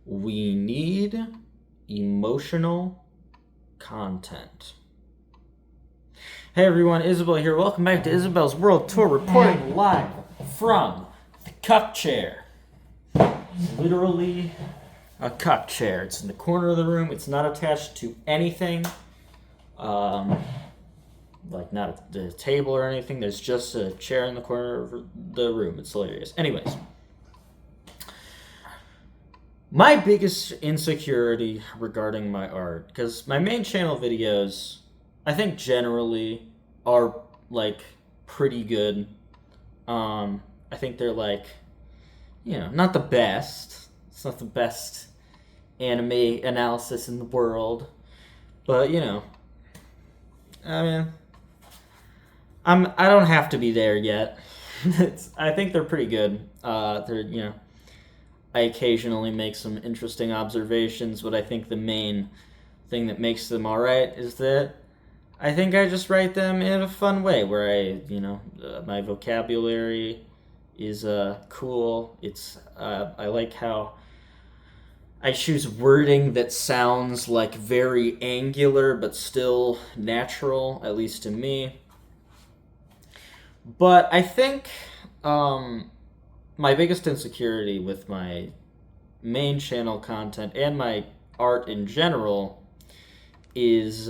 We need emotional content. Hey everyone, Isabel here. Welcome back to Isabel's World Tour, reporting live from the cup chair. Literally a cup chair. It's in the corner of the room. It's not attached to anything. Like not a table or anything. There's just a chair in the corner of the room. It's hilarious. Anyways. My biggest insecurity regarding my art, because my main channel videos, I think generally are like pretty good. I think they're like, not the best. It's not the best anime analysis in the world, but I mean, I don't have to be there yet. I think they're pretty good. I occasionally make some interesting observations, but I think the main thing that makes them alright is that I think I just write them in a fun way where my vocabulary is cool. It's I like how I choose wording that sounds like very angular but still natural, at least to me. But I think my biggest insecurity with my main channel content and my art in general is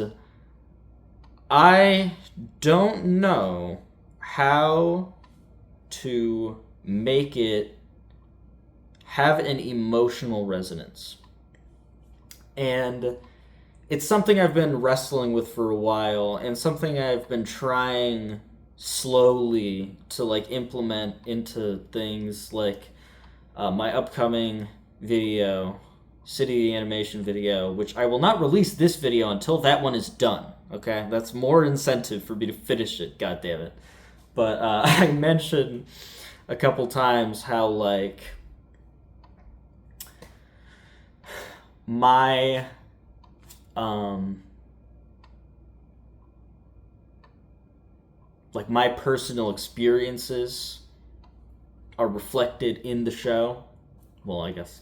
I don't know how to make it have an emotional resonance. And it's something I've been wrestling with for a while, and something I've been trying slowly to implement into things like my upcoming video, City Animation video, which I will not release this video until that one is done. Okay, that's more incentive for me to finish it. God damn it! But I mentioned a couple times how my my personal experiences are reflected in the show. Well, I guess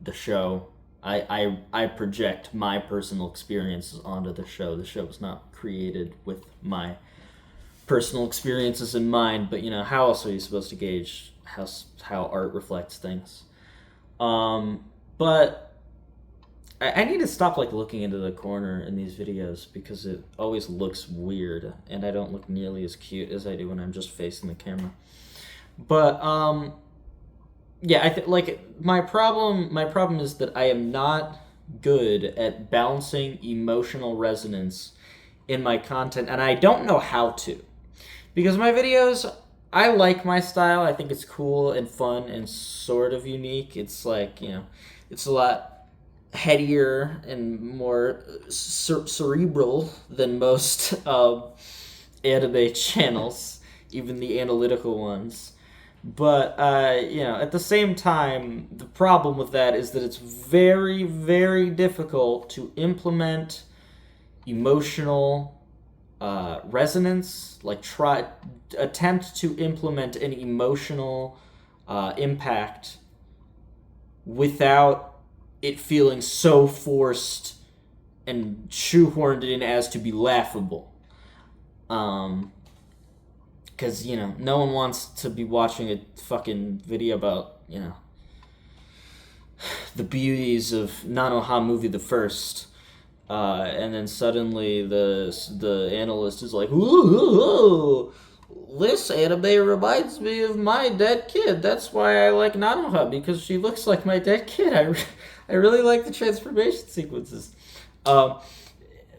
the show. I project my personal experiences onto the show. The show was not created with my personal experiences in mind, but how else are you supposed to gauge how art reflects things? But I need to stop looking into the corner in these videos because it always looks weird and I don't look nearly as cute as I do when I'm just facing the camera. But yeah, I think my problem is that I am not good at balancing emotional resonance in my content, and I don't know how to. Because my videos, I like my style. I think it's cool and fun and sort of unique. It's it's a lot headier and more cerebral than most anime channels, even the analytical ones. But at the same time, the problem with that is that it's very, very difficult to implement emotional resonance. Attempt to implement an emotional impact without it feeling so forced and shoehorned in as to be laughable. Because, no one wants to be watching a fucking video about, the beauties of Nanoha Movie the First. And then suddenly the analyst is like, ooh, this anime reminds me of my dead kid. That's why I like Nanoha, because she looks like my dead kid. I really like the transformation sequences. But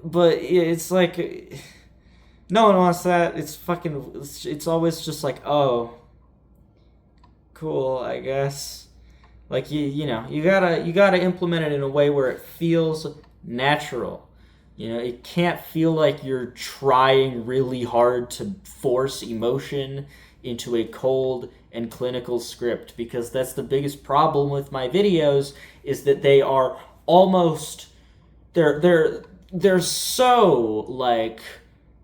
it's no one wants that. It's always just oh, cool, I guess. You gotta implement it in a way where it feels natural. It can't feel like you're trying really hard to force emotion into a cold and clinical script, because that's the biggest problem with my videos, is that they are almost they're so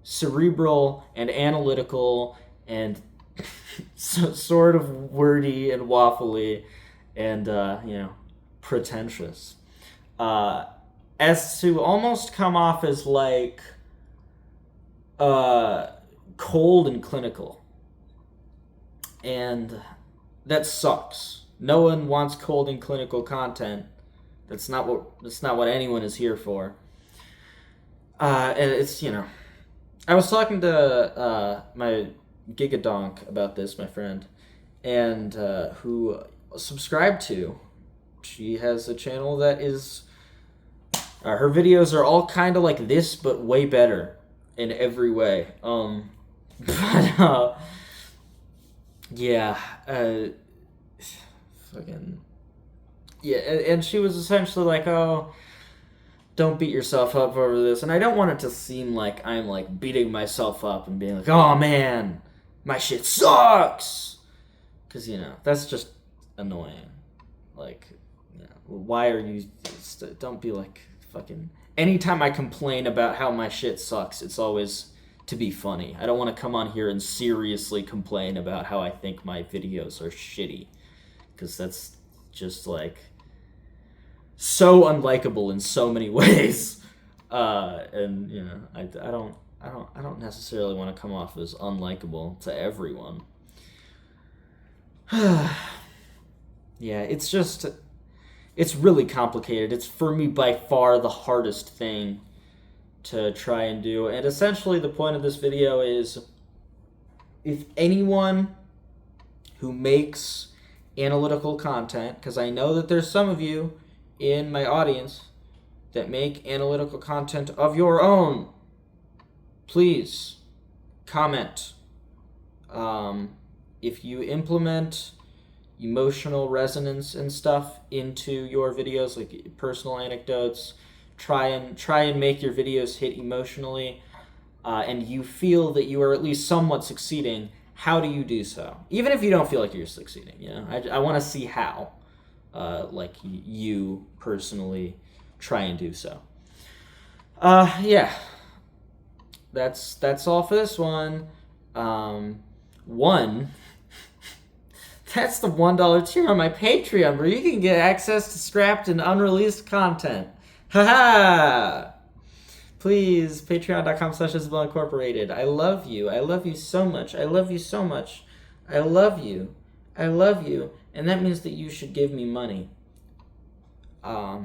cerebral and analytical and sort of wordy and waffly, and pretentious, as to almost come off as like cold and clinical, and that sucks. No one wants cold and clinical content. That's not what anyone is here for. And it's, I was talking to my Gigadonk about this, my friend, and who subscribed to. She has a channel that is. Her videos are all kind of like this, but way better in every way. But yeah, fucking yeah, and she was essentially like, "Oh, don't beat yourself up over this," and I don't want it to seem like I'm like beating myself up and being like, "Oh man, my shit sucks," because that's just annoying. Like, why are you? Don't be like fucking. Anytime I complain about how my shit sucks, it's always to be funny. I don't want to come on here and seriously complain about how I think my videos are shitty, because that's just like so unlikable in so many ways. And I don't necessarily want to come off as unlikable to everyone. Yeah, it's really complicated. It's, for me, by far the hardest thing to try and do. And essentially the point of this video is, if anyone who makes analytical content, because I know that there's some of you in my audience that make analytical content of your own, please comment. If you implement emotional resonance and stuff into your videos, like personal anecdotes, try and make your videos hit emotionally, and you feel that you are at least somewhat succeeding, how do you do so? Even if you don't feel like you're succeeding, I want to see how, like, you personally try and do so. Yeah, that's all for this one. That's the $1 tier on my Patreon, where you can get access to scrapped and unreleased content. Haha! Please, patreon.com/Isabel Incorporated. I love you. I love you so much. I love you so much. I love you. I love you. And that means that you should give me money. Bye.